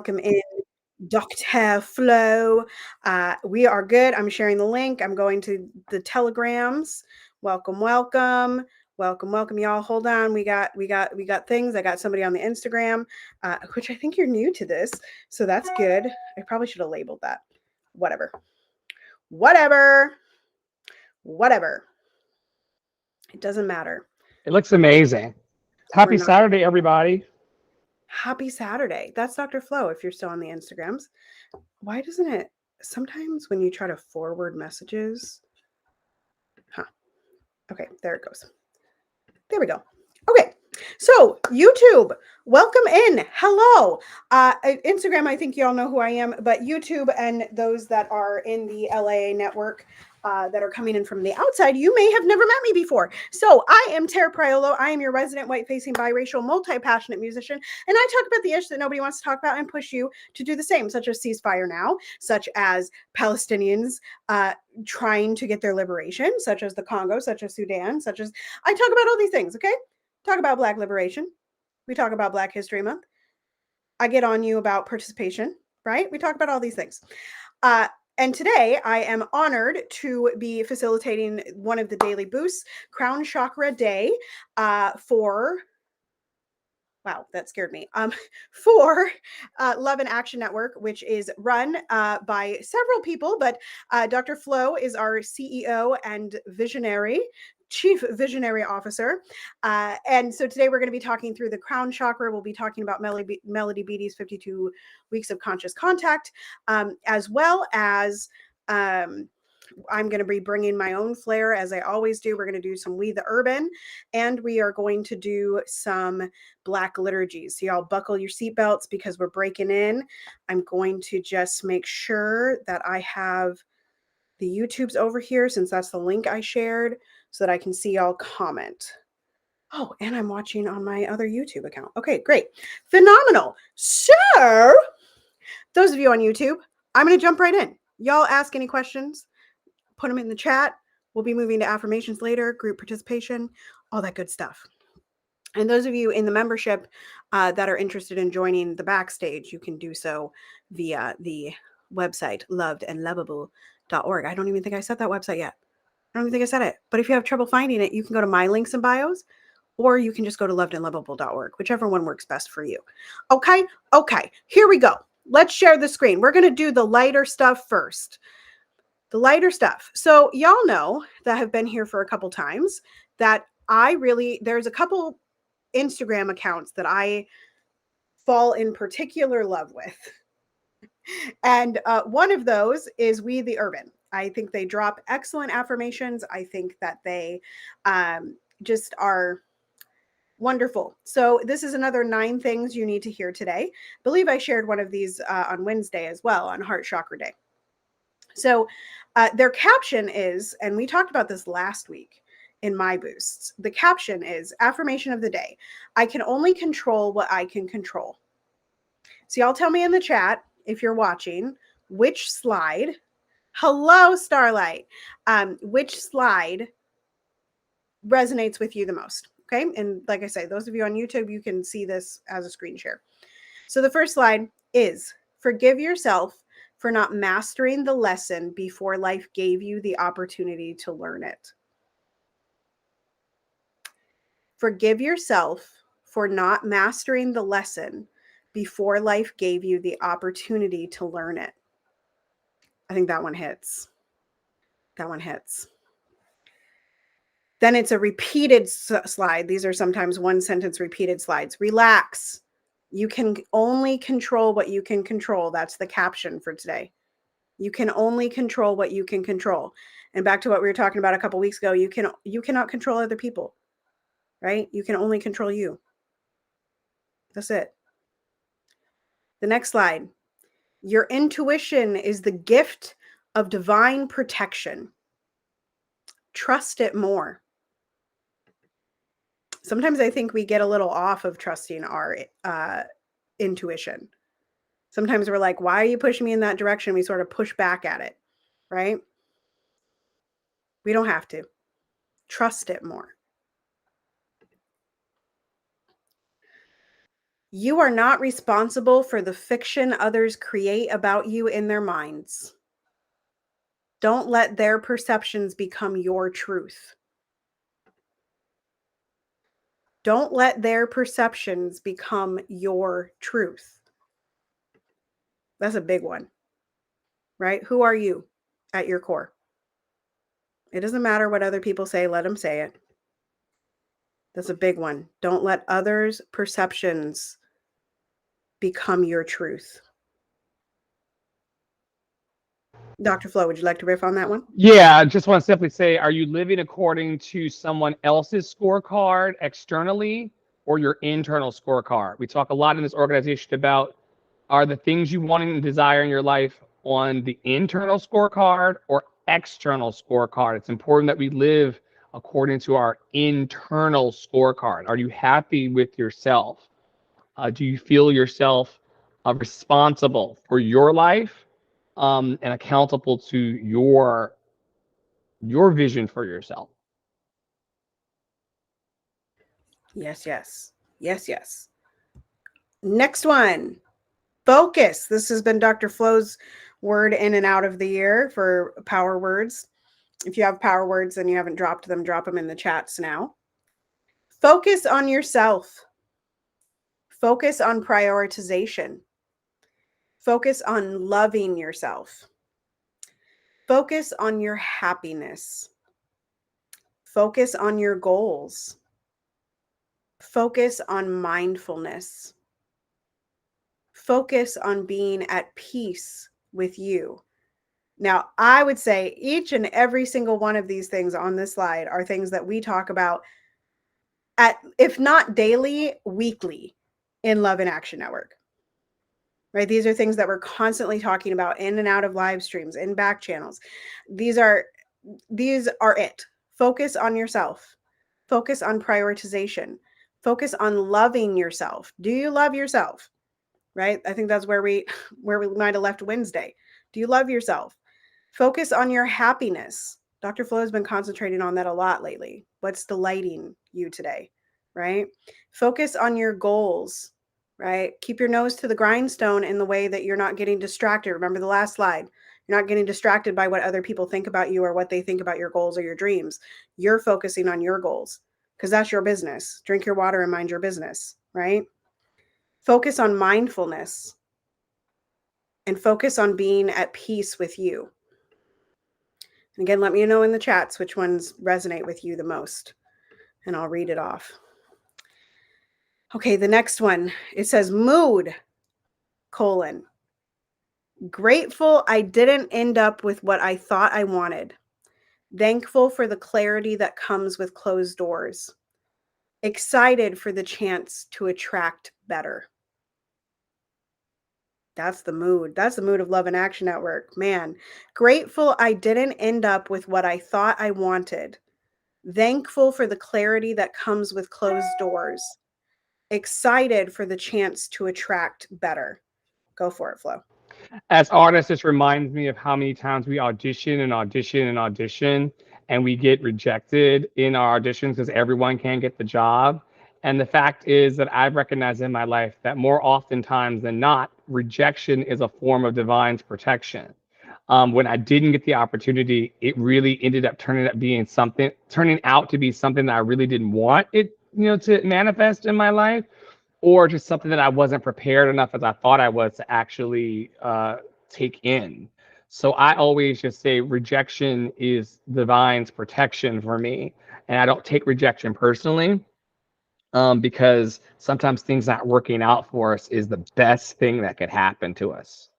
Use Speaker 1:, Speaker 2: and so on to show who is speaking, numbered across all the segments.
Speaker 1: welcome in Dr. Flo. We are good. I'm sharing the link. I'm going to the telegrams. Welcome, welcome. Welcome, y'all. Hold on. We got things. I got somebody on the Instagram, which I think you're new to this. So that's good. I probably should have labeled that. Whatever. It doesn't matter.
Speaker 2: It looks amazing. Happy Saturday, everybody.
Speaker 1: Happy Saturday. That's Dr. Flo if you're still on the Instagrams. Why doesn't it sometimes when you try to forward messages? Okay, there it goes. There we go. Okay. So YouTube, welcome in. Hello. Instagram, I think you all know who I am, but YouTube and those that are in the LA network that are coming in from the outside, you may have never met me before. So I am Tara Priolo. I am your resident white-facing biracial, multi-passionate musician, and I talk about the issue that nobody wants to talk about and push you to do the same, such as ceasefire now, such as Palestinians trying to get their liberation, such as the Congo, such as Sudan, such as I talk about all these things, okay? Talk about Black liberation. We talk about Black History Month. I get on you about participation, right? We talk about all these things. And today I am honored to be facilitating one of the daily boosts, Crown Chakra Day, for wow, that scared me. For Love and Action Network, which is run by several people, but Dr. Flo is our CEO and Chief Visionary Officer. And so today we're going to be talking through the crown chakra. We'll be talking about Melody Beattie's 52 Weeks of Conscious Contact, as well as I'm going to be bringing my own flair as I always do. We're going to do some We the Urban, and we are going to do some Black liturgies. So y'all buckle your seatbelts because we're breaking in. I'm going to just make sure that I have the YouTubes over here since that's the link I shared so that I can see y'all comment. Oh, and I'm watching on my other YouTube account. Okay, great. Phenomenal. So those of you on YouTube, I'm going to jump right in. Y'all ask any questions, put them in the chat. We'll be moving to affirmations later, group participation, all that good stuff. And those of you in the membership that are interested in joining the backstage, you can do so via the website lovedandlovable.org. I don't even think I said that website yet. I don't even think I said it. But if you have trouble finding it, you can go to my links and bios, or you can just go to lovedandlovable.org, whichever one works best for you. Okay, here we go. Let's share the screen. We're going to do the lighter stuff first. The lighter stuff. So y'all know that have been here for a couple times that there's a couple Instagram accounts that I fall in particular love with. And one of those is We the Urban. I think they drop excellent affirmations. I think that they just are wonderful. So this is another 9 things you need to hear today. I believe I shared one of these on Wednesday as well on Heart Chakra Day. So their caption is, and we talked about this last week in my boosts, the caption is affirmation of the day. I can only control what I can control. So y'all tell me in the chat if you're watching, which slide, hello Starlight, which slide resonates with you the most. Okay. And like I say, those of you on YouTube, you can see this as a screen share. So the first slide is forgive yourself for not mastering the lesson before life gave you the opportunity to learn it. Forgive yourself for not mastering the lesson before life gave you the opportunity to learn it. I think that one hits. That one hits. Then it's a repeated slide. These are sometimes one sentence repeated slides. Relax. You can only control what you can control. That's the caption for today. You can only control what you can control. And back to what we were talking about a couple weeks ago, you cannot control other people, right? You can only control you. That's it. The next slide. Your intuition is the gift of divine protection. Trust it more. Sometimes I think we get a little off of trusting our intuition. Sometimes we're like, why are you pushing me in that direction? We sort of push back at it, right? We don't have to. Trust it more. You are not responsible for the fiction others create about you in their minds. Don't let their perceptions become your truth. Don't let their perceptions become your truth. That's a big one, right? Who are you at your core? It doesn't matter what other people say, let them say it. That's a big one. Don't let others' perceptions become your truth. Dr. Flo, would you like to riff on that one?
Speaker 2: Yeah, I just want to simply say, are you living according to someone else's scorecard externally or your internal scorecard? We talk a lot in this organization about, are the things you want and desire in your life on the internal scorecard or external scorecard? It's important that we live according to our internal scorecard. Are you happy with yourself? Do you feel yourself responsible for your life, and accountable to your vision for yourself?
Speaker 1: Yes, yes. Yes, yes. Next one. Focus. This has been Dr. Flo's word in and out of the year for power words. If you have power words and you haven't dropped them, drop them in the chats now. Focus on yourself. Focus on prioritization. Focus on loving yourself. Focus on your happiness. Focus on your goals. Focus on mindfulness. Focus on being at peace with you. Now, I would say each and every single one of these things on this slide are things that we talk about if not daily, weekly in Love in Action Network. Right? These are things that we're constantly talking about in and out of live streams, in back channels. These are it. Focus on yourself. Focus on prioritization. Focus on loving yourself. Do you love yourself? Right? I think that's where we might have left Wednesday. Do you love yourself? Focus on your happiness. Dr. Flo has been concentrating on that a lot lately. What's delighting you today, right? Focus on your goals, right? Keep your nose to the grindstone in the way that you're not getting distracted. Remember the last slide. You're not getting distracted by what other people think about you or what they think about your goals or your dreams. You're focusing on your goals because that's your business. Drink your water and mind your business, right? Focus on mindfulness and focus on being at peace with you. And again, let me know in the chats which ones resonate with you the most, and I'll read it off. Okay, the next one, it says mood, grateful I didn't end up with what I thought I wanted. Thankful for the clarity that comes with closed doors. Excited for the chance to attract better. That's the mood. That's the mood of Love in Action Network. Man, grateful I didn't end up with what I thought I wanted. Thankful for the clarity that comes with closed doors. Excited for the chance to attract better. Go for it, Flo.
Speaker 2: As artists, this reminds me of how many times we audition and audition and audition, and we get rejected in our auditions because everyone can't get the job. And the fact is that I've recognized in my life that more oftentimes than not, rejection is a form of divine's protection. When I didn't get the opportunity, it really ended up turning out to be something that I really didn't want it, to manifest in my life, or just something that I wasn't prepared enough as I thought I was to actually take in. So I always just say rejection is divine's protection for me, and I don't take rejection personally, because sometimes things not working out for us is the best thing that could happen to us.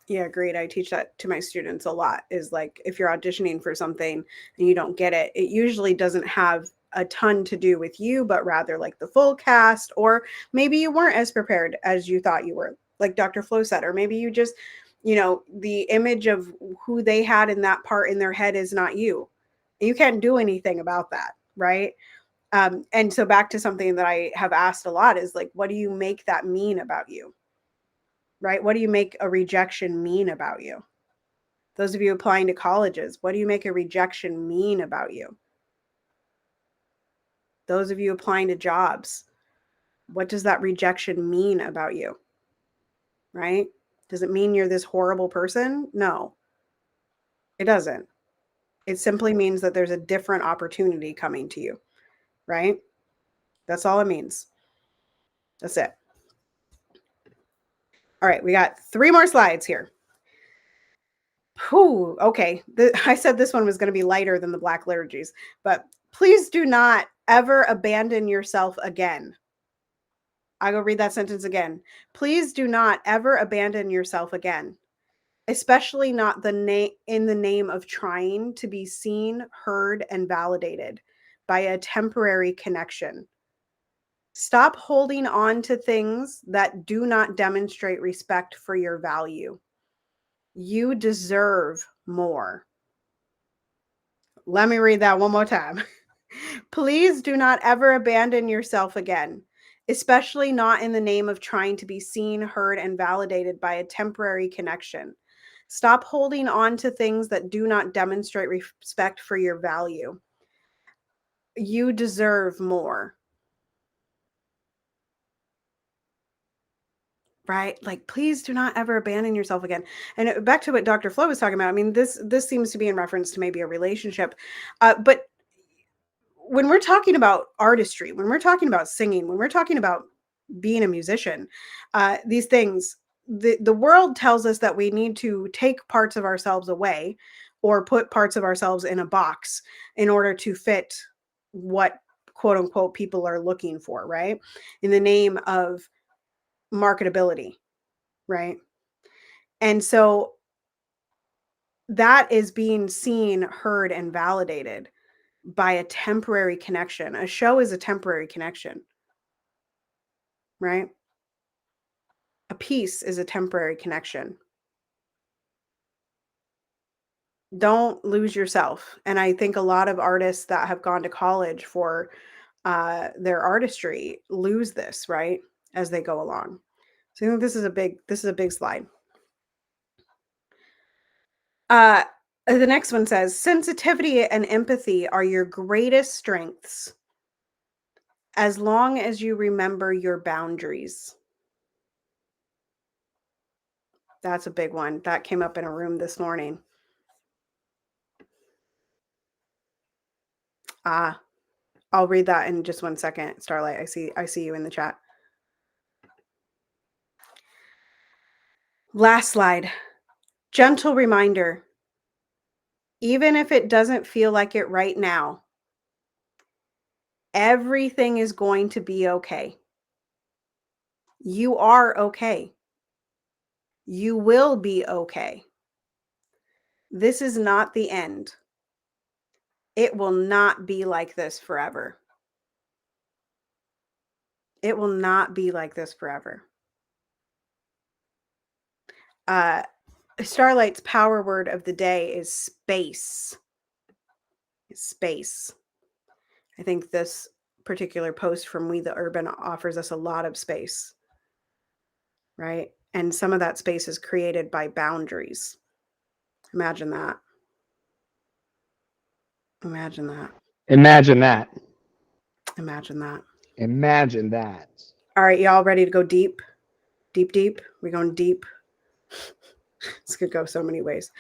Speaker 1: Yeah, great. I teach that to my students a lot is like if you're auditioning for something and you don't get it, it usually doesn't have a ton to do with you, but rather like the full cast, or maybe you weren't as prepared as you thought you were, like Dr. Flo said, or maybe you just, the image of who they had in that part in their head is not you. You can't do anything about that, right? And so back to something that I have asked a lot is like, what do you make that mean about you? Right? What do you make a rejection mean about you? Those of you applying to colleges, what do you make a rejection mean about you? Those of you applying to jobs, What does that rejection mean about you? Right? Does it mean you're this horrible person? No, it doesn't. It simply means that there's a different opportunity coming to you, right? That's all it means. That's it. All right, we got 3 more slides here. Whew, okay. I said this one was going to be lighter than the Black liturgies, but please do not ever abandon yourself again. I go read that sentence again. Please do not ever abandon yourself again, especially not in the name of trying to be seen, heard, and validated by a temporary connection. Stop holding on to things that do not demonstrate respect for your value. You deserve more. Let me read that one more time. Please do not ever abandon yourself again, especially not in the name of trying to be seen, heard, and validated by a temporary connection. Stop holding on to things that do not demonstrate respect for your value. You deserve more. Right? Like, please do not ever abandon yourself again. And back to what Dr. Flo was talking about. I mean, this seems to be in reference to maybe a relationship, but when we're talking about artistry, when we're talking about singing, when we're talking about being a musician, these things, the world tells us that we need to take parts of ourselves away or put parts of ourselves in a box in order to fit what quote unquote people are looking for, right? In the name of marketability, right? And so that is being seen, heard, and validated by a temporary connection. A show is a temporary connection, right? A piece is a temporary connection. Don't lose yourself. And I think a lot of artists that have gone to college for their artistry lose this, right, as they go along. So I think this is a big slide. The next one says sensitivity and empathy are your greatest strengths as long as you remember your boundaries. That's a big one. That came up in a room this morning. I'll read that in just 1 second. Starlight, I see you in the chat. Last slide. Gentle reminder. Even if it doesn't feel like it right now, everything is going to be okay. You are okay. You will be okay. This is not the end. It will not be like this forever. It will not be like this forever. Starlight's power word of the day is space. Space. I think this particular post from We the Urban offers us a lot of space, right? And some of that space is created by boundaries. Imagine that. Imagine that.
Speaker 2: Imagine that.
Speaker 1: Imagine that.
Speaker 2: Imagine that.
Speaker 1: All right, y'all ready to go deep? Deep, deep? We're going deep. This could go so many ways.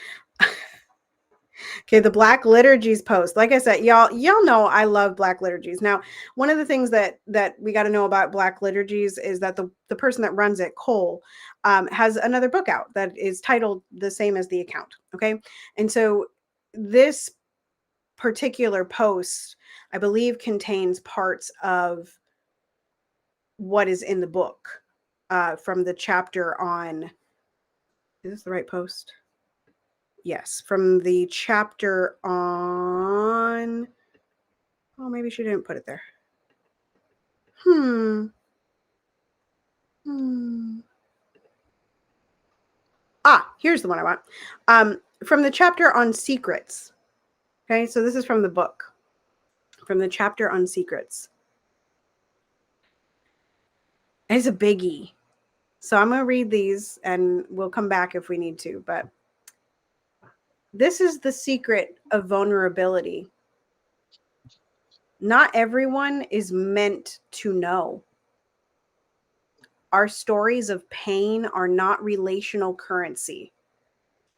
Speaker 1: Okay, the Black liturgies post. Like I said, y'all know I love Black liturgies. Now, one of the things that we got to know about Black liturgies is that the person that runs it, Cole, has another book out that is titled the same as the account. Okay, and so this particular post, I believe, contains parts of what is in the book from the chapter on. Is this the right post? Yes, from the chapter on. Oh, maybe she didn't put it there. Here's the one I want. From the chapter on secrets. Okay, so this is from the book. From the chapter on secrets. It's a biggie. So I'm going to read these and we'll come back if we need to. But this is the secret of vulnerability. Not everyone is meant to know. Our stories of pain are not relational currency.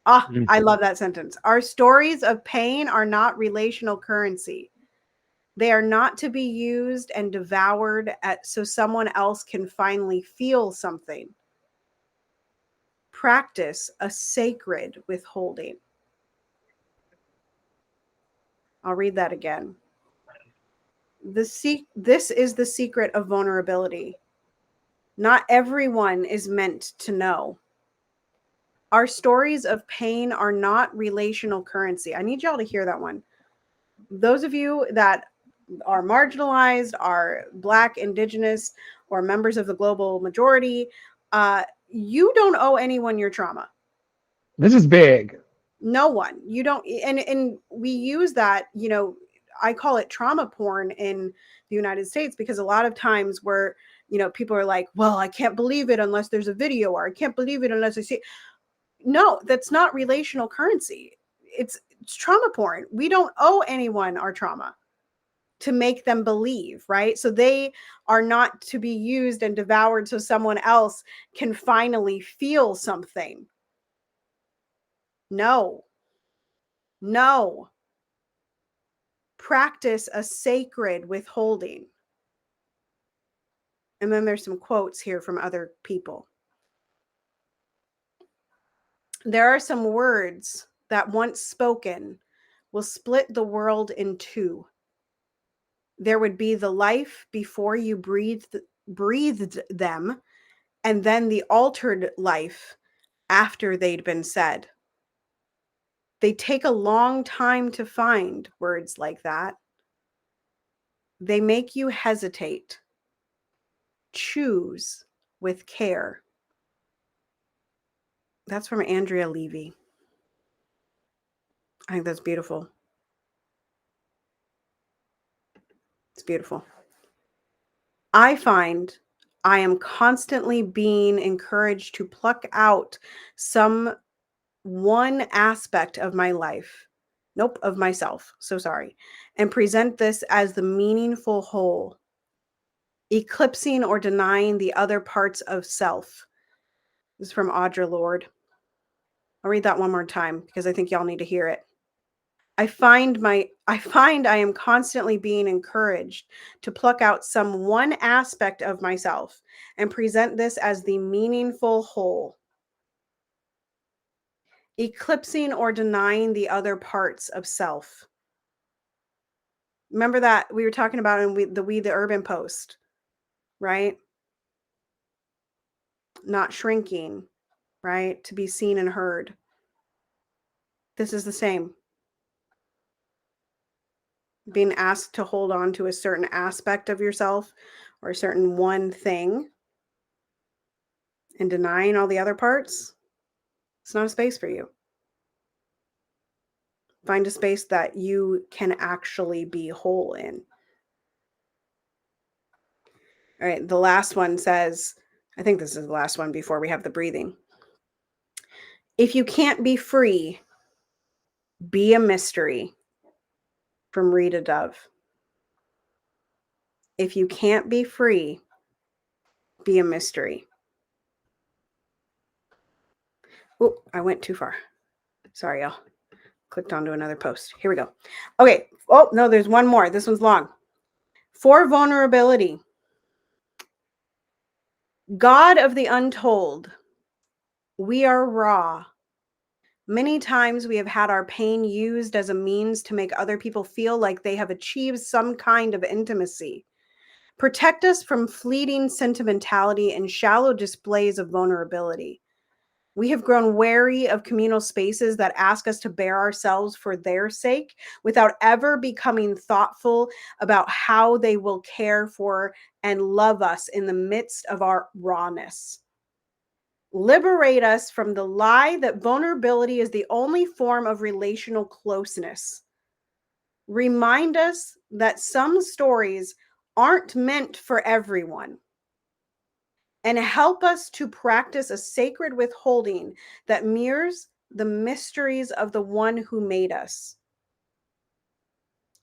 Speaker 1: Ah, I love that sentence. Our stories of pain are not relational currency. They are not to be used and devoured so someone else can finally feel something. Practice a sacred withholding. I'll read that again. This is the secret of vulnerability. Not everyone is meant to know. Our stories of pain are not relational currency. I need y'all to hear that one. Those of you that are marginalized, are Black, Indigenous, or members of the global majority, you don't owe anyone your trauma.
Speaker 2: This is big.
Speaker 1: No one. You don't. And we use that, you know, I call it trauma porn in the United States, because a lot of times where, you know, people are like, well, I can't believe it unless there's a video, or I can't believe it unless I see it. No, that's not relational currency. It's trauma porn. We don't owe anyone our trauma to make them believe, right? So they are not to be used and devoured so someone else can finally feel something. No. No. Practice a sacred withholding. And then there's some quotes here from other people. There are some words that once spoken will split the world in two. There would be the life before you breathed them, and then the altered life after they'd been said. They take a long time to find words like that. They make you hesitate. Choose with care. That's from Andrea Levy. I think that's beautiful. It's beautiful. I find I am constantly being encouraged to pluck out some one aspect of my life, of myself, so sorry, and present this as the meaningful whole, eclipsing or denying the other parts of self. This is from Audre Lorde. I'll read that one more time because I think y'all need to hear it. I find I am constantly being encouraged to pluck out some one aspect of myself and present this as the meaningful whole, eclipsing or denying the other parts of self. Remember that we were talking about in the Urban post, right? Not shrinking, right? To be seen and heard. This is the same. Being asked to hold on to a certain aspect of yourself or a certain one thing and denying all the other parts, it's not a space for you. Find a space that you can actually be whole in. All right, the last one says, I think this is the last one before we have the breathing. If you can't be free, be a mystery. From Rita Dove. If you can't be free, be a mystery. Oh, I went too far. Sorry, y'all. Clicked onto another post. Here we go. Okay. Oh, no, there's one more. This one's long. For vulnerability. God of the untold, we are raw. Many times we have had our pain used as a means to make other people feel like they have achieved some kind of intimacy. Protect us from fleeting sentimentality and shallow displays of vulnerability. We have grown wary of communal spaces that ask us to bare ourselves for their sake without ever becoming thoughtful about how they will care for and love us in the midst of our rawness. Liberate us from the lie that vulnerability is the only form of relational closeness. Remind us that some stories aren't meant for everyone. And help us to practice a sacred withholding that mirrors the mysteries of the one who made us.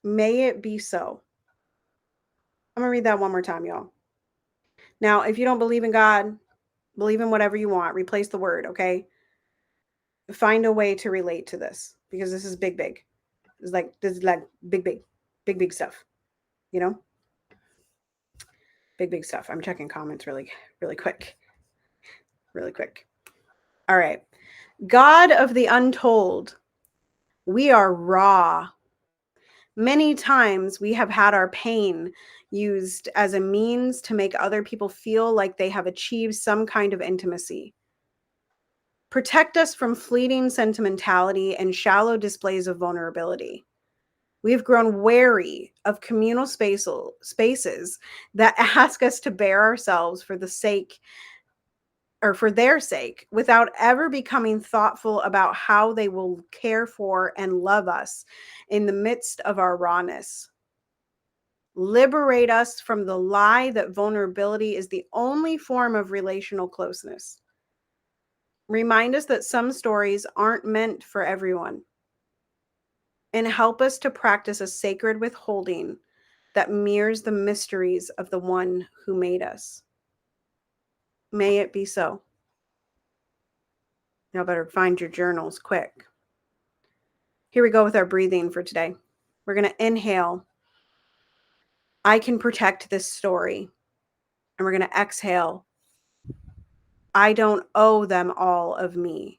Speaker 1: May it be so. I'm going to read that one more time, y'all. Now, if you don't believe in God, believe in whatever you want. Replace the word, okay? Find a way to relate to this because this is big. This is like big stuff. You know, big stuff. I'm checking comments really quick. All right. God of the untold, we are raw. Many times we have had our pain used as a means to make other people feel like they have achieved some kind of intimacy. Protect us from fleeting sentimentality and shallow displays of vulnerability. We have grown wary of communal spaces that ask us to bare ourselves for the sake or for their sake without ever becoming thoughtful about how they will care for and love us in the midst of our rawness. Liberate us from the lie that vulnerability is the only form of relational closeness. Remind us that some stories aren't meant for everyone. And help us to practice a sacred withholding that mirrors the mysteries of the one who made us. May it be so. Y'all better find your journals quick. Here we go with our breathing for today. We're going to inhale. I can protect this story. And we're going to exhale. I don't owe them all of me.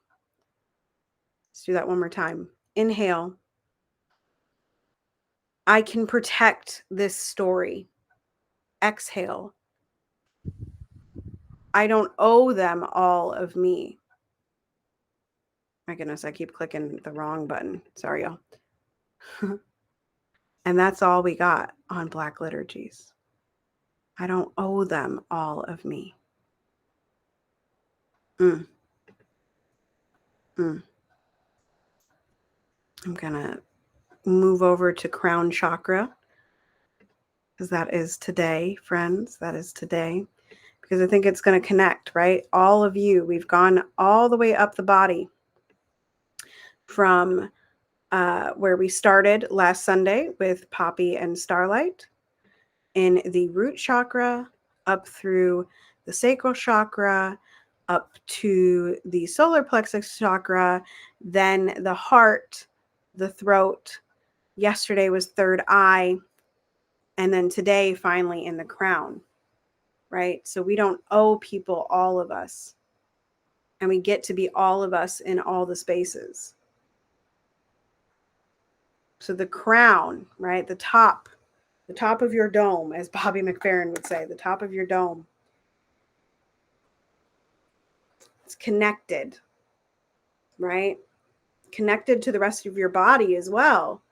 Speaker 1: Let's do that one more time. Inhale. I can protect this story. Exhale. I don't owe them all of me. My goodness, I keep clicking the wrong button. Sorry, y'all. And that's all we got on Black Liturgies. I don't owe them all of me. I'm going to move over to crown chakra because that is today, friends. That is today because I think it's going to connect, right? All of you, we've gone all the way up the body from where we started last Sunday with Poppy and Starlight in the root chakra, up through the sacral chakra, up to the solar plexus chakra, then the heart, the throat. Yesterday was third eye, and then today finally in the crown, right? So we don't owe people all of us, and we get to be all of us in all the spaces. So the crown, right? The top of your dome, as Bobby McFerrin would say, the top of your dome. It's connected, right? Connected to the rest of your body as well.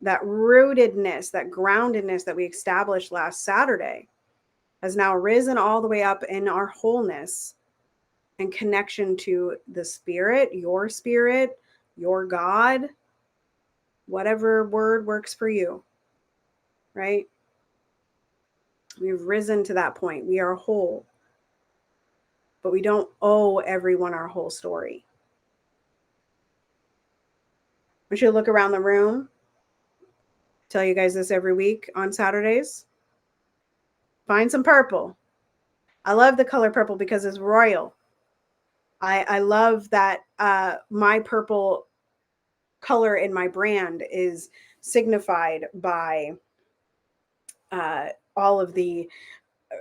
Speaker 1: That rootedness, that groundedness that we established last Saturday has now risen all the way up in our wholeness and connection to the spirit, your God, whatever word works for you, right? We've risen to that point. We are whole, but we don't owe everyone our whole story. We should look around the room. Tell you guys this every week on Saturdays. Find some purple. I love the color purple because it's royal. I love that my purple color in my brand is signified by all of the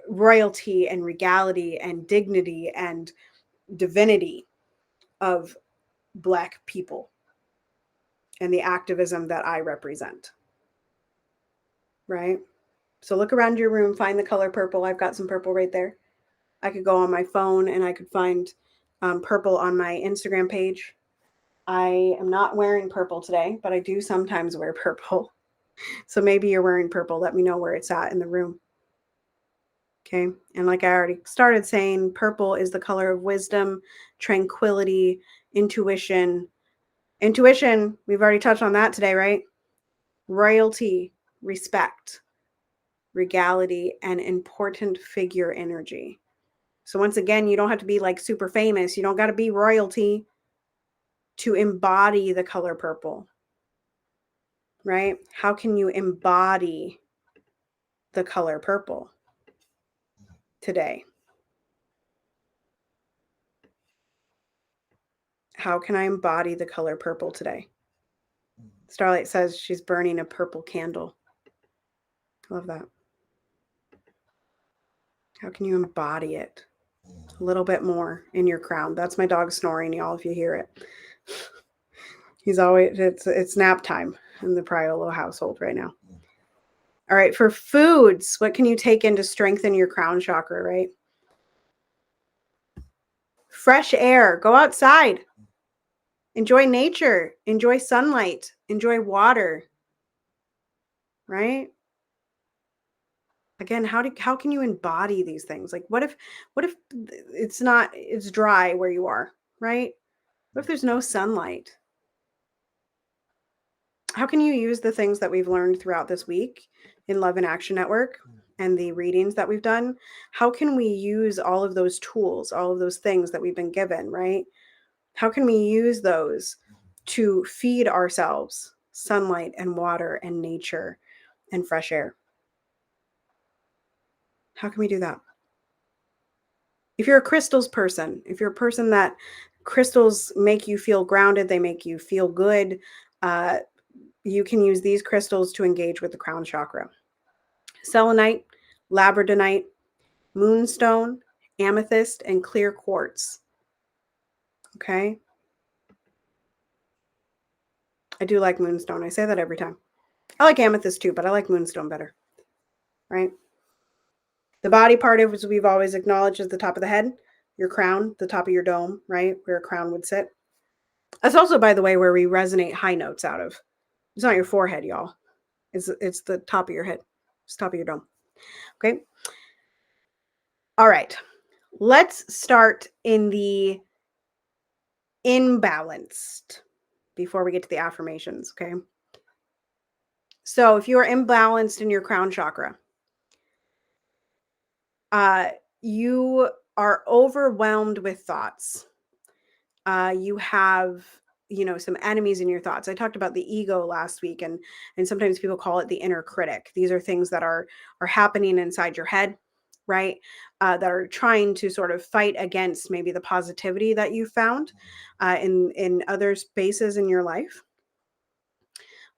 Speaker 1: royalty and regality and dignity and divinity of Black people and the activism that I represent. Right? So look around your room, find the color purple. I've got some purple right there. I could go on my phone and I could find purple on my Instagram page. I am not wearing purple today, but I do sometimes wear purple. So maybe you're wearing purple. Let me know where it's at in the room. Okay. And like I already started saying, purple is the color of wisdom, tranquility, intuition. Intuition, we've already touched on that today, right? Royalty, respect, regality, and important figure energy. So once again, you don't have to be like super famous. You don't got to be royalty to embody the color purple, right? How can you embody the color purple? today? How can I embody the color purple today? Starlight says she's burning a purple candle. Love that. How can you embody it a little bit more in your crown? That's my dog snoring, y'all, if you hear it. He's always, it's nap time in the Priolo household right now. All right, for foods, what can you take in to strengthen your crown chakra, right? Fresh air, go outside. Enjoy nature, enjoy sunlight, enjoy water, right? Again, how can you embody these things? Like what if it's dry where you are, right? What if there's no sunlight? How can you use the things that we've learned throughout this week in Love and Action Network and the readings that we've done? How can we use all of those tools, all of those things that we've been given, right? How can we use those to feed ourselves sunlight and water and nature and fresh air? How can we do that? If you're a crystals person, if you're a person that crystals make you feel grounded, they make you feel good, you can use these crystals to engage with the crown chakra. Selenite, labradorite, moonstone, amethyst, and clear quartz. Okay. I do like moonstone. I say that every time. I like amethyst too, but I like moonstone better. Right. The body part of, as we've always acknowledged, is the top of the head, your crown, the top of your dome, right? Where a crown would sit. That's also, by the way, where we resonate high notes out of. It's not your forehead, y'all. It's the top of your head. It's top of your dome. Okay. All right. Let's start in the imbalanced before we get to the affirmations. Okay. So if you are imbalanced in your crown chakra, you are overwhelmed with thoughts. You have, some enemies in your thoughts. I talked about the ego last week, and sometimes people call it the inner critic. These are things that are happening inside your head, right? That are trying to sort of fight against maybe the positivity that you found in other spaces in your life.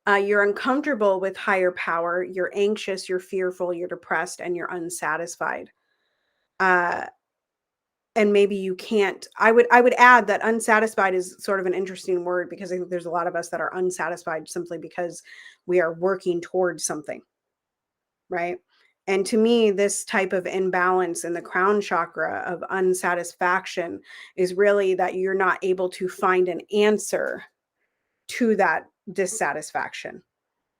Speaker 1: You're uncomfortable with higher power. You're anxious. You're fearful. You're depressed, and you're unsatisfied. Uh, and maybe you can't. I would add that unsatisfied is sort of an interesting word, because I think there's a lot of us that are unsatisfied simply because we are working towards something, right? And to me, this type of imbalance in the crown chakra of unsatisfaction is really that you're not able to find an answer to that dissatisfaction,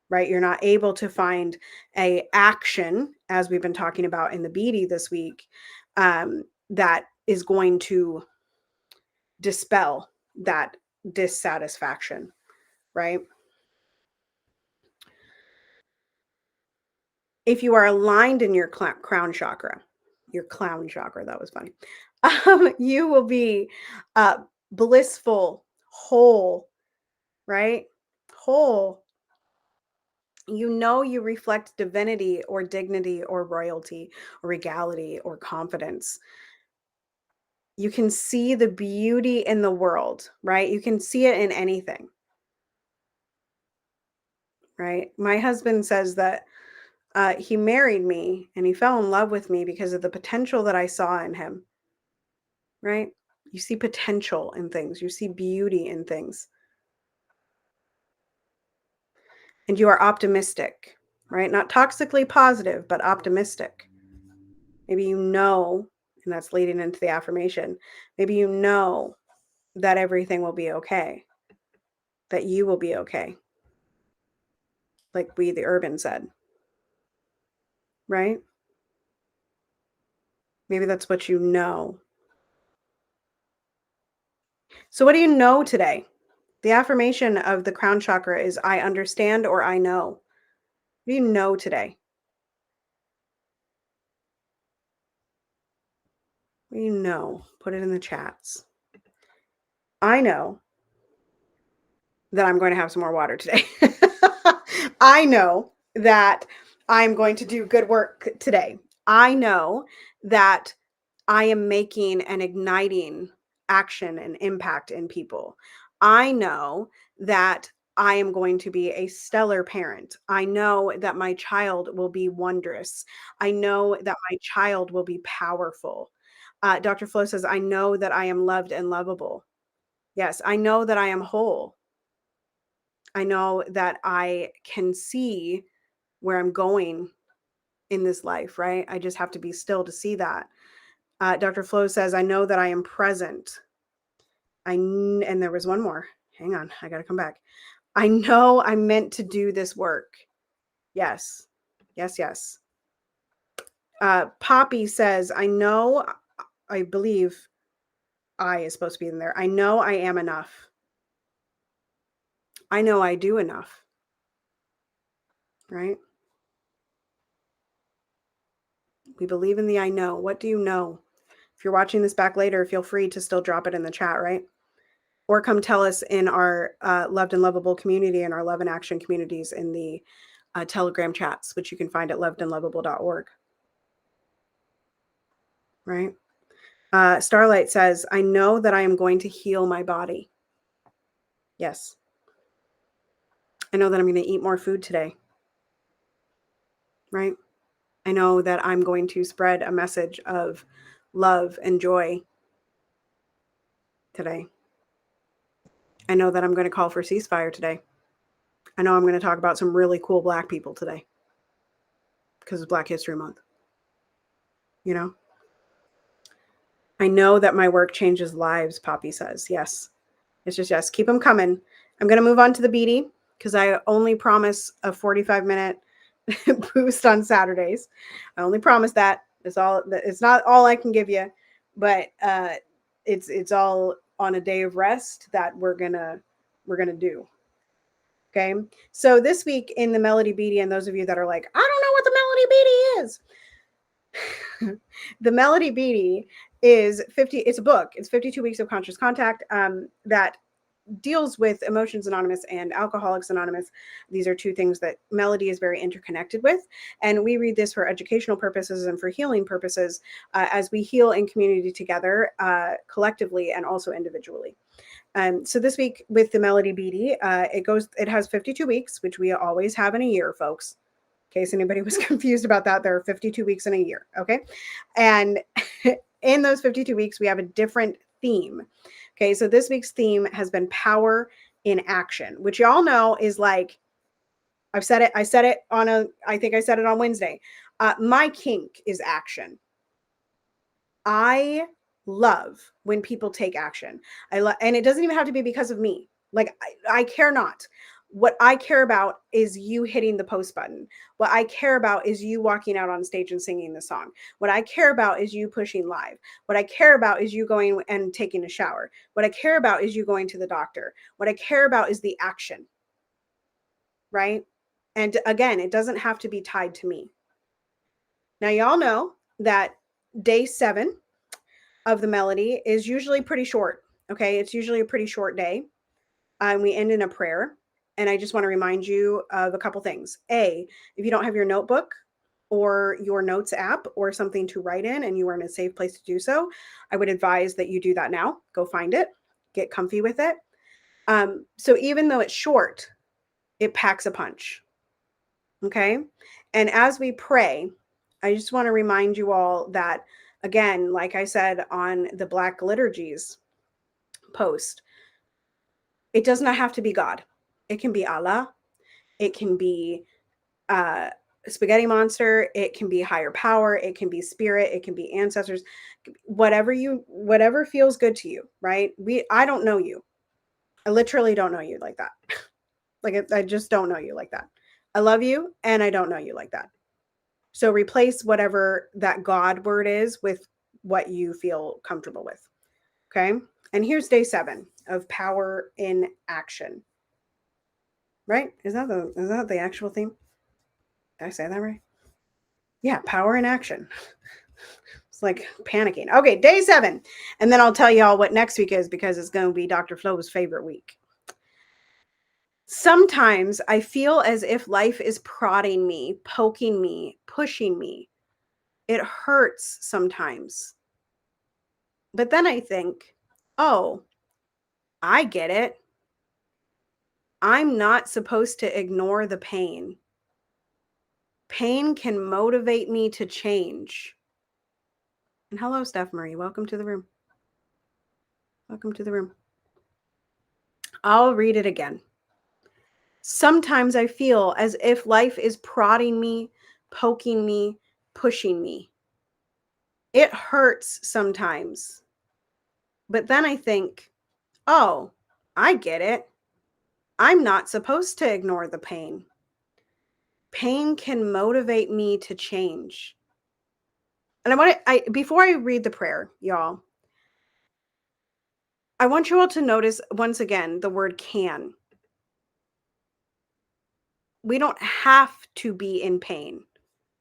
Speaker 1: right? You're not able to find a action, as we've been talking about in the BD this week, that is going to dispel that dissatisfaction, right? If you are aligned in your crown chakra, your clown chakra, that was funny, you will be blissful, whole, right? Whole. You reflect divinity or dignity or royalty or regality or confidence. You can see the beauty in the world, right? You can see it in anything, right? My husband says that he married me and he fell in love with me because of the potential that I saw in him, right? You see potential in things, you see beauty in things, and you are optimistic, right? Not toxically positive, but optimistic. Maybe and that's leading into the affirmation, maybe that everything will be okay, that you will be okay, like we, the urban, said, right? Maybe that's what you know. So, what do you know today? The affirmation of the crown chakra is I understand or I know. What do you know today? What do you know? Put it in the chats. I know that I'm going to have some more water today. I know that I'm going to do good work today. I know that I am making and igniting action and impact in people. I know that I am going to be a stellar parent. I know that my child will be wondrous. I know that my child will be powerful. Dr. Flo says, I know that I am loved and lovable. Yes, I know that I am whole. I know that I can see where I'm going in this life, right? I just have to be still to see that. Dr. Flo says, I know that I am present. And there was one more. Hang on, I got to come back. I know I'm meant to do this work. Yes, yes, yes. Poppy says, I know, I believe I is supposed to be in there. I know I am enough. I know I do enough. Right? We believe in the I know. What do you know? If you're watching this back later, feel free to still drop it in the chat, right? Or come tell us in our Loved and Lovable community and our Love and Action communities in the Telegram chats, which you can find at lovedandlovable.org. Right? Starlight says, I know that I am going to heal my body. Yes. I know that I'm going to eat more food today. Right? I know that I'm going to spread a message of love and joy today. I know that I'm going to call for ceasefire today. I know I'm going to talk about some really cool Black people today because it's Black History Month. You know? I know that my work changes lives, Poppy says. Yes. It's just yes. Keep them coming. I'm going to move on to the BD because I only promise a 45-minute boost on Saturdays. I only promise that. It's all. It's not all I can give you, but it's all on a day of rest that we're gonna do. Okay. So this week in the Melody BD, and those of you that are like, I don't know what the Melody BD is. The Melody BD is 50. It's a book. It's 52 weeks of conscious contact that deals with Emotions Anonymous and Alcoholics Anonymous. These are two things that Melody is very interconnected with. And we read this for educational purposes and for healing purposes as we heal in community together, collectively and also individually. So this week with the Melody BD, it has 52 weeks, which we always have in a year, folks. In case anybody was confused about that, there are 52 weeks in a year. Okay. And in those 52 weeks, we have a different theme. Okay. So this week's theme has been power in action, which y'all know is like, I said it I think I said it on Wednesday. My kink is action. I love when people take action. And it doesn't even have to be because of me. Like I care not. What I care about is you hitting the post button. What I care about is you walking out on stage and singing the song. What I care about is you pushing live. What I care about is you going and taking a shower. What I care about is you going to the doctor. What I care about is the action. Right? And again, it doesn't have to be tied to me. Now, y'all know that day 7 of the Melody is usually pretty short. Okay. It's usually a pretty short day. And we end in a prayer. And I just want to remind you of a couple things. A, if you don't have your notebook or your notes app or something to write in and you are in a safe place to do so, I would advise that you do that now. Go find it, get comfy with it. So even though it's short, it packs a punch. Okay. And as we pray, I just want to remind you all that, again, like I said on the Black Liturgies post, it does not have to be God. It can be Allah. It can be spaghetti monster. It can be higher power. It can be spirit. It can be ancestors. Whatever feels good to you, right? I don't know you. I literally don't know you like that. Like I just don't know you like that. I love you and I don't know you like that. So replace whatever that God word is with what you feel comfortable with. Okay. And here's day 7 of power in action. Right? Is that the actual theme? Did I say that right? Yeah, power in action. It's like panicking. Okay, day 7. And then I'll tell y'all what next week is because it's going to be Dr. Flo's favorite week. Sometimes I feel as if life is prodding me, poking me, pushing me It hurts sometimes. But then I think, oh, I get it. I'm not supposed to ignore the pain. Pain can motivate me to change. And hello, Steph Marie. Welcome to the room. Welcome to the room. I'll read it again. Sometimes I feel as if life is prodding me, poking me, pushing me. It hurts sometimes. But then I think, oh, I get it. I'm not supposed to ignore the pain. Pain can motivate me to change. And before I read the prayer, y'all, I want you all to notice once again the word can. We don't have to be in pain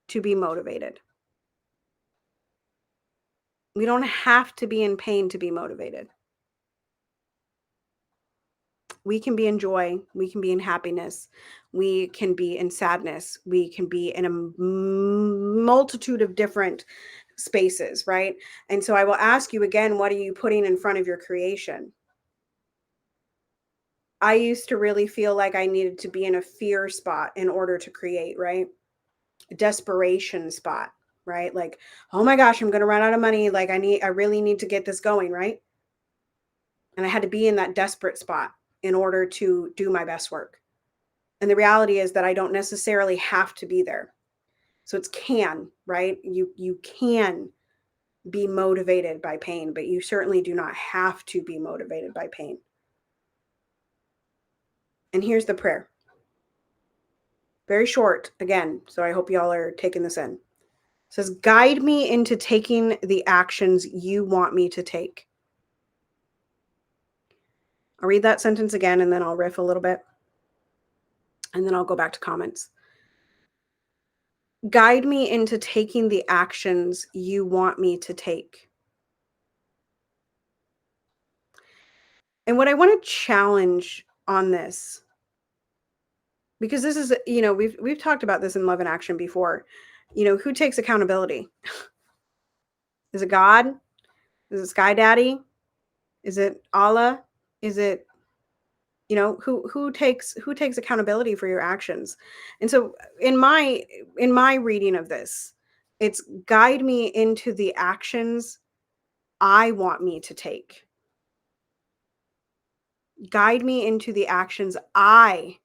Speaker 1: to be motivated. We don't have to be in pain to be motivated. We can be in joy. We can be in happiness. We can be in sadness. We can be in a multitude of different spaces, right? And so I will ask you again, what are you putting in front of your creation? I used to really feel like I needed to be in a fear spot in order to create, right? A desperation spot, right? Like, oh my gosh, I'm going to run out of money. Like I really need to get this going, right? And I had to be in that desperate spot in order to do my best work. And the reality is that I don't necessarily have to be there. So it's can, right? You can be motivated by pain, but you certainly do not have to be motivated by pain. And here's the prayer. Very short, again, so I hope y'all are taking this in. It says, guide me into taking the actions you want me to take. I'll read that sentence again, and then I'll riff a little bit. And then I'll go back to comments. Guide me into taking the actions you want me to take. And what I want to challenge on this, because this is, we've talked about this in Love and Action before, who takes accountability? Is it God? Is it Sky Daddy? Is it Allah? Is it, who takes accountability for your actions? And so in my reading of this, it's guide me into the actions I want me to take. Guide me into the actions I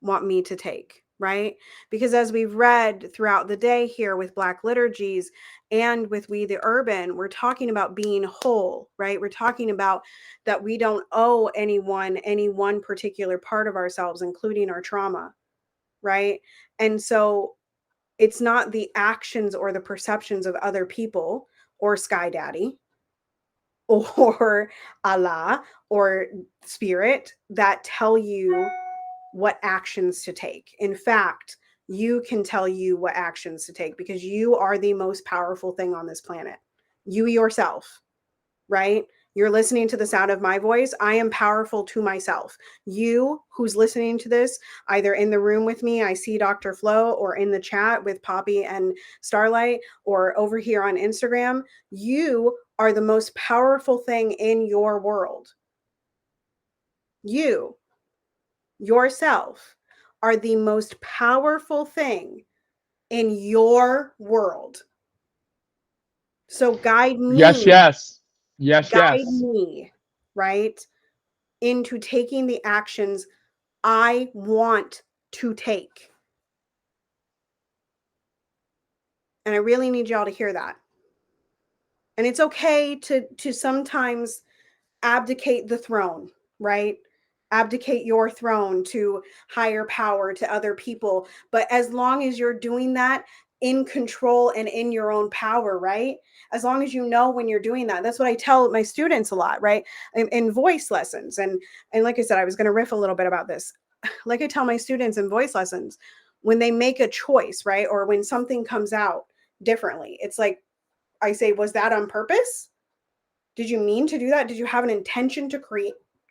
Speaker 1: want me to take, right? Because as we've read throughout the day here with Black liturgies and with We the Urban, we're talking about being whole, right? We're talking about that we don't owe anyone any one particular part of ourselves, including our trauma, right? And so it's not the actions or the perceptions of other people or Sky Daddy or Allah or spirit that tell you what actions to take. In fact, you can tell you what actions to take because you are the most powerful thing on this planet. You yourself, right? You're listening to the sound of my voice. I am powerful to myself. You who's listening to this, either in the room with me, I see Dr. Flo, or in the chat with Poppy and Starlight, or over here on Instagram, you are the most powerful thing in your world. You yourself are the most powerful thing in your world. So guide me.
Speaker 2: Yes.
Speaker 1: Guide me, right, into taking the actions I want to take. And I really need y'all to hear that. And it's okay to sometimes abdicate the throne, right? Abdicate your throne to higher power, to other people. But as long as you're doing that in control and in your own power, right? As long as you know when you're doing that. That's what I tell my students a lot, right? In voice lessons. And like I said, I was going to riff a little bit about this. Like I tell my students in voice lessons, when they make a choice, right? Or when something comes out differently, it's like I say, was that on purpose? Did you mean to do that? Did you have an intention to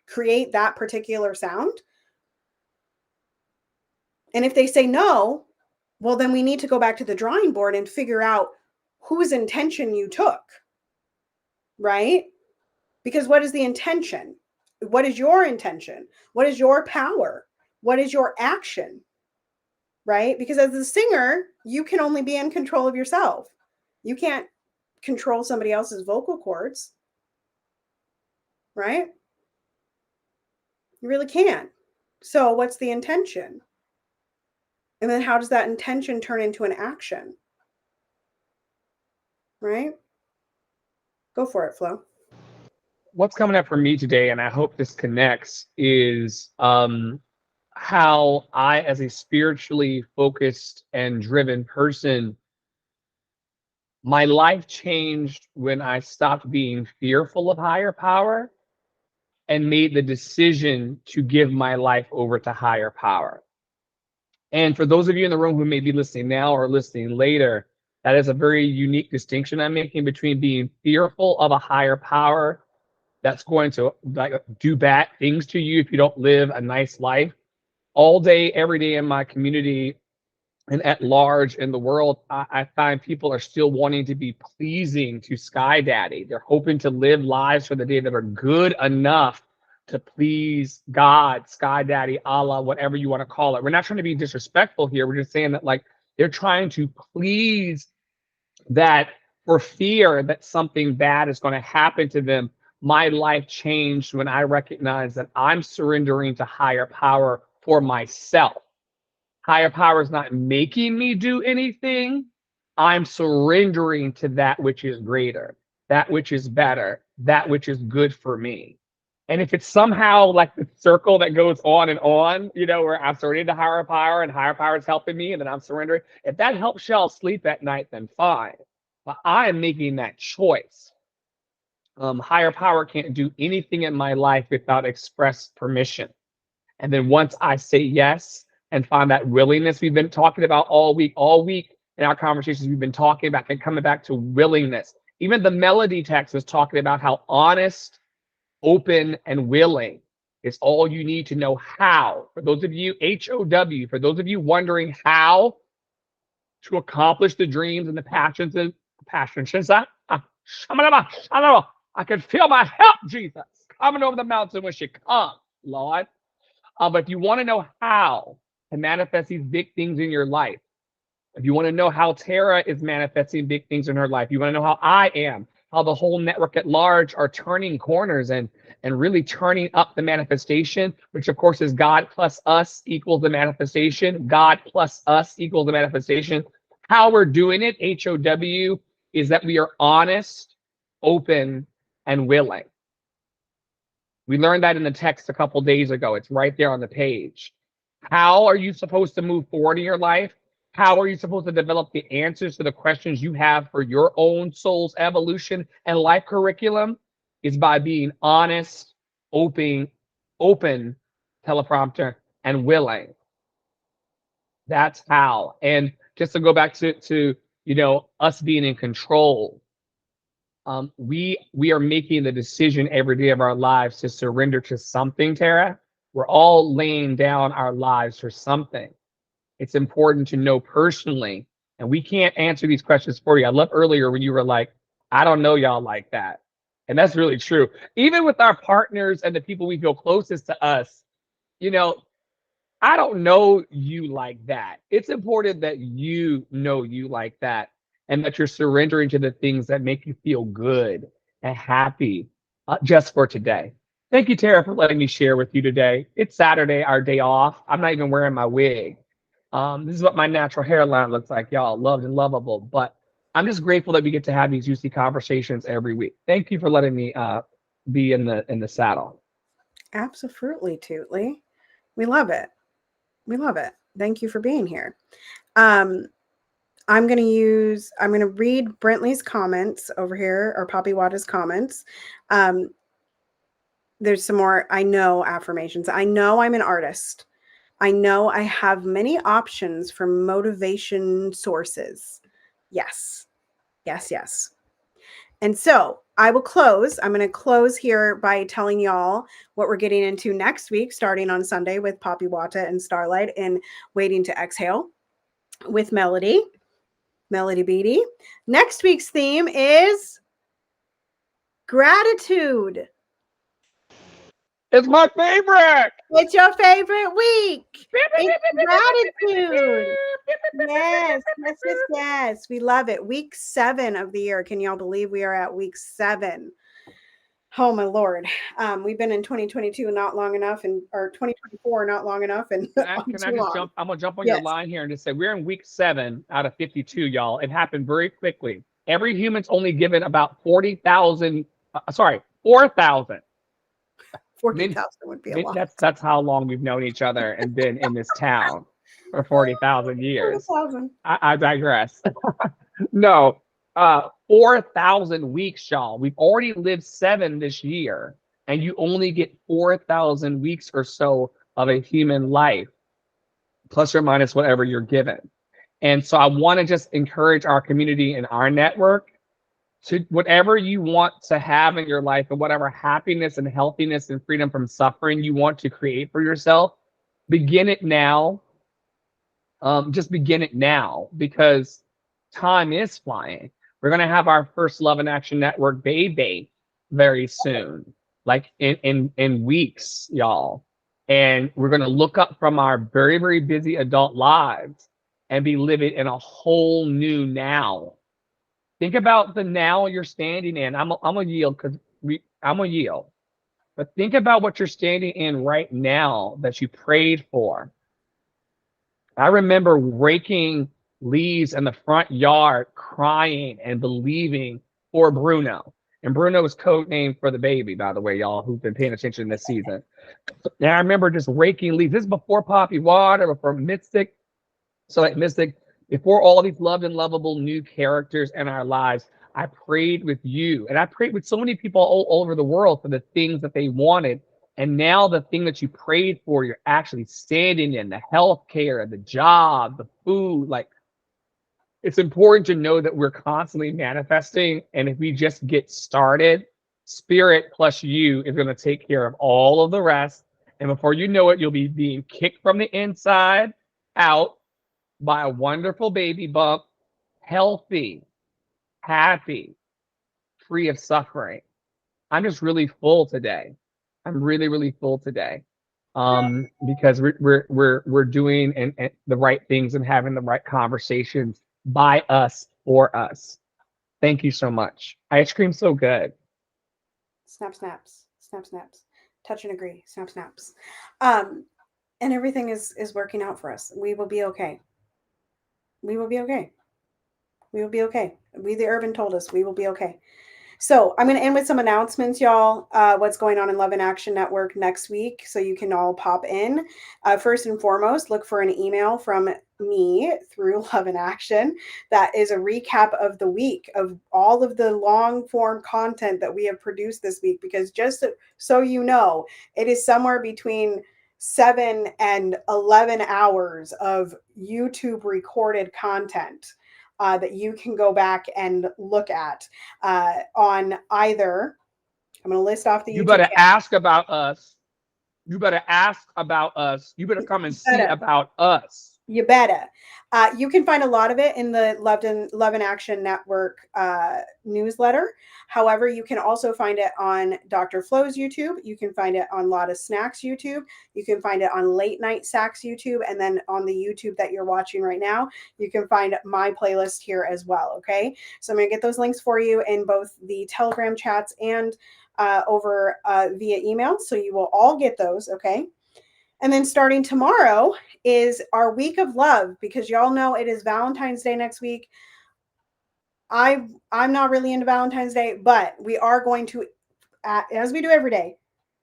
Speaker 1: create that particular sound? And if they say no, well, then we need to go back to the drawing board and figure out whose intention you took, right? Because what is the intention? What is your intention? What is your power? What is your action? Right? Because as a singer, you can only be in control of yourself. You can't control somebody else's vocal cords, right? You really can't. So what's the intention? And then how does that intention turn into an action? Right? Go for it, Flo.
Speaker 2: What's coming up for me today, and I hope this connects, is how I, as a spiritually focused and driven person, my life changed when I stopped being fearful of higher power and made the decision to give my life over to higher power. And for those of you in the room who may be listening now or listening later, that is a very unique distinction I'm making between being fearful of a higher power that's going to like do bad things to you if you don't live a nice life. All day, every day in my community and at large in the world, I find people are still wanting to be pleasing to Sky Daddy. They're hoping to live lives for the day that are good enough to please God, Sky Daddy, Allah, whatever you want to call it. We're not trying to be disrespectful here. We're just saying that like they're trying to please that for fear that something bad is going to happen to them. My life changed when I recognized that I'm surrendering to higher power for myself. Higher power is not making me do anything. I'm surrendering to that which is greater, that which is better, that which is good for me. And if it's somehow like the circle that goes on, where I'm surrendering to higher power and higher power is helping me, and then I'm surrendering, if that helps y'all sleep at night, then fine. But I am making that choice. Higher power can't do anything in my life without express permission. And then once I say yes and find that willingness we've been talking about all week in our conversations, we've been talking about and coming back to willingness. Even the melody text was talking about how honest, open, and willing is all you need to know how. For those of you, HOW, for those of you wondering how to accomplish the dreams and the passions. I can feel my help, Jesus, coming over the mountain when she comes, Lord. But if you want to know how to manifest these big things in your life, if you want to know how Tara is manifesting big things in her life, you want to know how I am, how the whole network at large are turning corners and really turning up the manifestation, which of course is God plus us equals the manifestation. God plus us equals the manifestation. How we're doing it, HOW, is that we are honest, open, and willing. We learned that in the text a couple days ago. It's right there on the page. How are you supposed to move forward in your life? How are you supposed to develop the answers to the questions you have for your own soul's evolution and life curriculum? Is by being honest, open, teleprompter, and willing. That's how. And just to go back to us being in control, we are making the decision every day of our lives to surrender to something, Tara. We're all laying down our lives for something. It's important to know personally, and we can't answer these questions for you. I love earlier when you were like, I don't know y'all like that. And that's really true. Even with our partners and the people we feel closest to us, you know, I don't know you like that. It's important that you know you like that and that you're surrendering to the things that make you feel good and happy just for today. Thank you, Tara, for letting me share with you today. It's Saturday, our day off. I'm not even wearing my wig. This is what my natural hairline looks like, y'all. Loved and lovable. But I'm just grateful that we get to have these juicy conversations every week. Thank you for letting me be in the saddle.
Speaker 1: Absolutely, Tootly. We love it. We love it. Thank you for being here. I'm going to read Brentley's comments over here, or Poppy Wada's comments. There's some more I know affirmations. I know I'm an artist. I know I have many options for motivation sources. Yes. Yes, yes. And so I will close. I'm going to close here by telling y'all what we're getting into next week, starting on Sunday with Poppy Wata and Starlight in Waiting to Exhale with Melody. Melody Beatty. Next week's theme is gratitude.
Speaker 2: It's my favorite.
Speaker 1: It's your favorite week. It's gratitude. Yes, yes, yes, yes. We love it. Week 7 of the year. Can y'all believe we are at week 7? Oh my Lord. We've been in 2022 not long enough, and or 2024 not long enough, and
Speaker 2: Can I
Speaker 1: too
Speaker 2: just
Speaker 1: long.
Speaker 2: jump? I'm gonna jump on your
Speaker 1: Yes.
Speaker 2: line here and just say we're in week 7 out of 52, y'all. It happened very quickly. Every human's only given about 40,000. Sorry, 4,000.
Speaker 1: 40,000 would be a lot.
Speaker 2: That's how long we've known each other and been in this town for 40,000 years.
Speaker 1: 40,000.
Speaker 2: I digress. No, 4,000 weeks, y'all. We've already lived 7 this year, and you only get 4,000 weeks or so of a human life, plus or minus whatever you're given. And so I want to just encourage our community and our network to whatever you want to have in your life and whatever happiness and healthiness and freedom from suffering you want to create for yourself, begin it now. Just begin it now because time is flying. We're going to have our first Love and Action Network baby very soon, like in weeks, y'all. And we're going to look up from our very, very busy adult lives and be living in a whole new now. Think about the now you're standing in. I'm gonna yield because I'm gonna yield. But think about what you're standing in right now that you prayed for. I remember raking leaves in the front yard, crying and believing for Bruno. And Bruno is code name for the baby, by the way, y'all who've been paying attention this season. And I remember just raking leaves. This is before Poppy Water, before Mystic. So like Mystic, before all these loved and lovable new characters in our lives, I prayed with you. And I prayed with so many people all over the world for the things that they wanted. And now the thing that you prayed for, you're actually standing in the health care, the job, the food. Like it's important to know that we're constantly manifesting. And if we just get started, spirit plus you is going to take care of all of the rest. And before you know it, you'll be being kicked from the inside out by a wonderful baby bump, healthy, happy, free of suffering. I'm just really full today. I'm really, really full today. Because we're doing and the right things and having the right conversations by us for us. Thank you so much. Ice cream's so good.
Speaker 1: Snap, snaps. Snap, snaps. Touch and agree. Snap, snaps. Um, and everything is working out for us. We will be okay. We will be okay. We will be okay. We, the Urban, told us we will be okay. So I'm going to end with some announcements, y'all. What's going on in Love and Action Network next week, so you can all pop in. First and foremost, look for an email from me through Love and Action that is a recap of the week of all of the long form content that we have produced this week. Because just so you know, it is somewhere between 7 and 11 hours of YouTube recorded content that you can go back and look at on either. I'm going to list off the
Speaker 2: You
Speaker 1: YouTube
Speaker 2: better
Speaker 1: channel.
Speaker 2: ask about us. You better ask about us. You better come and see about us.
Speaker 1: You better. You can find a lot of it in the Love and Action Network newsletter. However, you can also find it on Dr. Flo's YouTube. You can find it on Lotta Snacks YouTube. You can find it on Late Night Sacks YouTube. And then on the YouTube that you're watching right now, you can find my playlist here as well. Okay. So I'm going to get those links for you in both the Telegram chats and over via email. So you will all get those. Okay. And then starting tomorrow is our week of love, because y'all know it is Valentine's Day next week. I'm not really into Valentine's Day, but we are going to, as we do every day,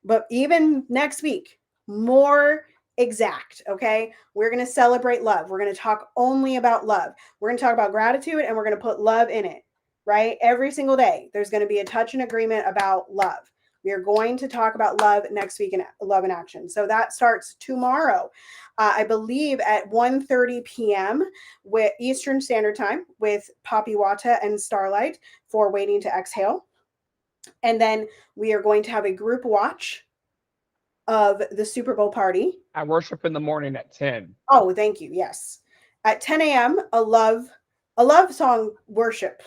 Speaker 1: but even next week, more exact. Okay. We're going to celebrate love. We're going to talk only about love. We're going to talk about gratitude, and we're going to put love in it, right? Every single day, there's going to be a touch and agreement about love. We are going to talk about love next week in Love and Action. So that starts tomorrow, I believe at 1:30 p.m. with Eastern Standard Time with Poppy Wata and Starlight for Waiting to Exhale. And then we are going to have a group watch of the Super Bowl party.
Speaker 2: I worship in the morning at 10.
Speaker 1: Oh, thank you. Yes. At 10 a.m., a love a love song worship.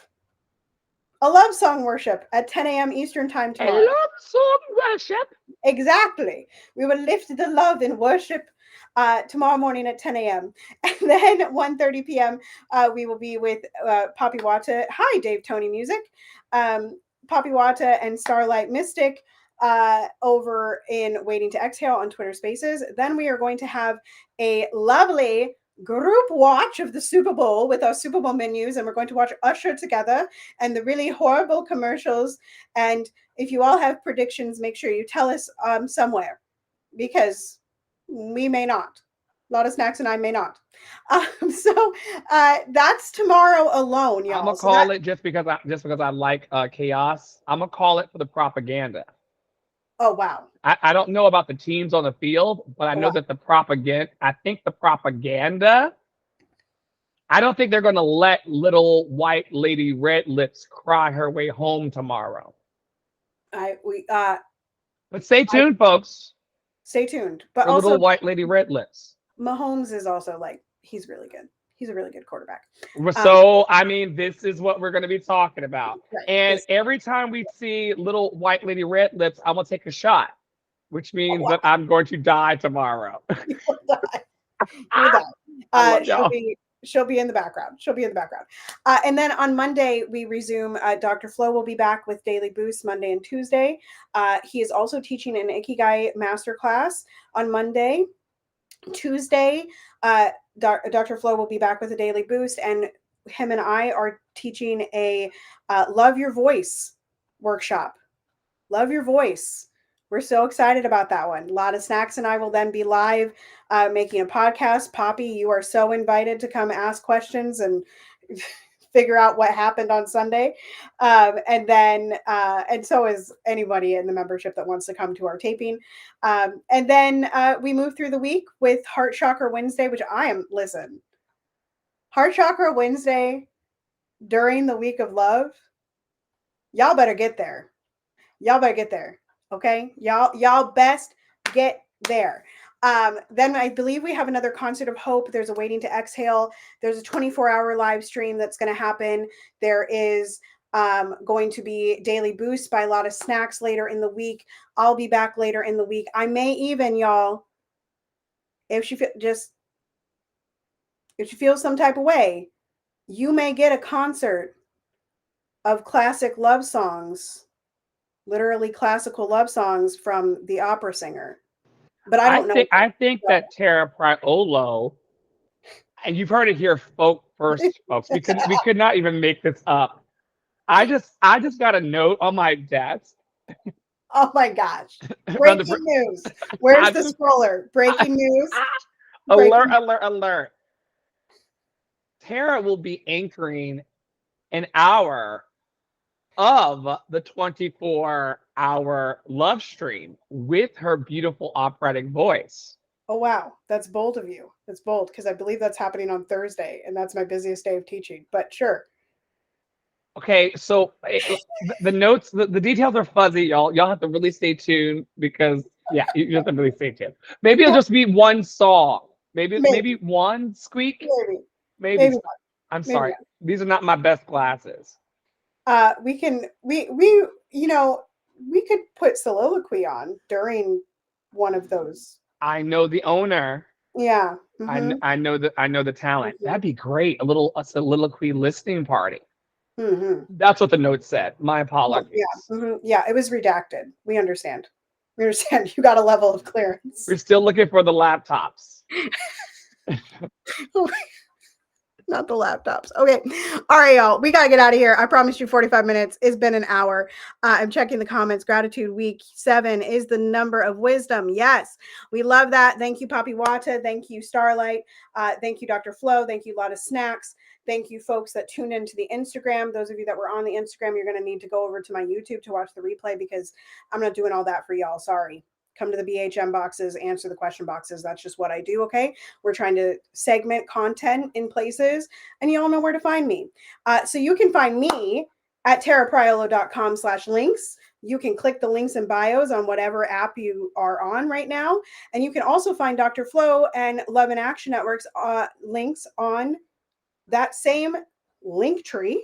Speaker 1: A love song worship at 10 a.m. Eastern time
Speaker 2: A
Speaker 1: tomorrow.
Speaker 2: love song worship.
Speaker 1: Exactly. We will lift the love in worship tomorrow morning at 10 a.m. And then 1:30 p.m. We will be with Poppy Wata. Hi, Dave Tony Music. Poppy Wata and Starlight Mystic over in Waiting to Exhale on Twitter Spaces. Then we are going to have a lovely group watch of the Super Bowl with our Super Bowl menus, and we're going to watch Usher together and the really horrible commercials. And if you all have predictions, make sure you tell us somewhere, because we may not. A lot of snacks and I may not. So that's tomorrow alone, y'all.
Speaker 2: I'm gonna
Speaker 1: So
Speaker 2: call
Speaker 1: that,
Speaker 2: it just because I like chaos. I'm gonna call it for the propaganda.
Speaker 1: oh wow.
Speaker 2: I don't know about the teams on the field, but I
Speaker 1: Oh,
Speaker 2: know
Speaker 1: wow.
Speaker 2: that the propaganda. I think the propaganda. I don't think they're gonna let little white lady red lips cry her way home tomorrow. But stay
Speaker 1: I
Speaker 2: tuned, folks,
Speaker 1: stay tuned. But
Speaker 2: for
Speaker 1: also
Speaker 2: little white lady red lips.
Speaker 1: Mahomes is also like, he's really good. He's a really good quarterback.
Speaker 2: So, I mean, this is what we're going to be talking about.
Speaker 1: Right.
Speaker 2: And
Speaker 1: This,
Speaker 2: every time we see little white lady red lips, I'm going to take a shot, which
Speaker 1: oh,
Speaker 2: means
Speaker 1: wow.
Speaker 2: that I'm going to die tomorrow.
Speaker 1: You will die. You will die.
Speaker 2: I love
Speaker 1: She'll
Speaker 2: y'all.
Speaker 1: be in the background. She'll be in the background. And then on Monday, we resume. Dr. Flo will be back with Daily Boost Monday and Tuesday. He is also teaching an Ikigai masterclass on Monday. Tuesday, Dr. Flo will be back with a Daily Boost, and him and I are teaching a Love Your Voice workshop. Love Your Voice. We're so excited about that one. A lot of snacks and I will then be live making a podcast. Poppy, you are so invited to come ask questions and figure out what happened on Sunday. And so is anybody in the membership that wants to come to our taping. And then we move through the week with Heart Chakra Wednesday, which Heart Chakra Wednesday during the week of love. Y'all better get there. Y'all better get there. Okay. Y'all best get there. Then I believe we have another Concert of Hope. There's a Waiting to Exhale. There's a 24-hour live stream that's going to happen. There is going to be Daily Boost by a lot of snacks later in the week. I'll be back later in the week. I may even, y'all, if you feel some type of way, you may get a concert of classic love songs, literally classical love songs from the opera singer. But I don't know.
Speaker 2: I think that Tara Priolo, and you've heard it here, first, folks. We could not even make this up. I just got a note on my desk.
Speaker 1: Oh my gosh.
Speaker 2: From
Speaker 1: Breaking news. Where's the scroller? Breaking news.
Speaker 2: Alert, alert, alert. Tara will be anchoring an hour of the 24-hour love stream with her beautiful operatic voice.
Speaker 1: Oh, wow. That's bold of you. That's bold because I believe that's happening on Thursday, and that's my busiest day of teaching. But sure.
Speaker 2: Okay, so the notes, the details are fuzzy, y'all. Y'all have to really stay tuned because, yeah, you have to really stay tuned. Maybe it'll just be one song. Maybe one squeak. Maybe. I'm sorry. These are not my best glasses.
Speaker 1: We could put soliloquy on during one of those.
Speaker 2: I know the owner.
Speaker 1: Yeah. Mm-hmm.
Speaker 2: I know the talent. Mm-hmm. That'd be great. A soliloquy listening party.
Speaker 1: Mm-hmm.
Speaker 2: That's what the note said. My apologies.
Speaker 1: Yeah. Mm-hmm. Yeah, it was redacted. We understand. You got a level of clearance.
Speaker 2: We're still looking for the laptops.
Speaker 1: Not the laptops. Okay. All right, y'all. We got to get out of here. I promised you 45 minutes. It's been an hour. I'm checking the comments. Gratitude week 7 is the number of wisdom. Yes. We love that. Thank you, Poppy Wata. Thank you, Starlight. Thank you, Dr. Flo. Thank you, a lot of snacks. Thank you, folks that tuned into the Instagram. Those of you that were on the Instagram, you're going to need to go over to my YouTube to watch the replay because I'm not doing all that for y'all. Sorry. Come to the BHM boxes, answer the question boxes. That's just what I do, okay? We're trying to segment content in places, and you all know where to find me. So you can find me at tarapriolo.com/links. You can click the links and bios on whatever app you are on right now. And you can also find Dr. Flo and Love and Action Network's links on that same Linktree.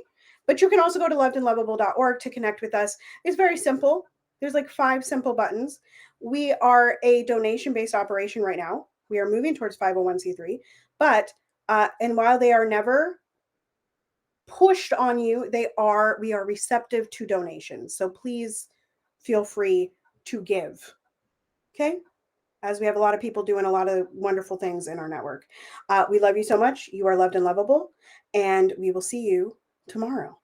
Speaker 1: But you can also go to lovedandlovable.org to connect with us. It's very simple. There's like 5 simple buttons. We are a donation-based operation right now. We are moving towards 501c3. But, and while they are never pushed on you, we are receptive to donations. So please feel free to give. Okay? As we have a lot of people doing a lot of wonderful things in our network. We love you so much. You are loved and lovable. And we will see you tomorrow.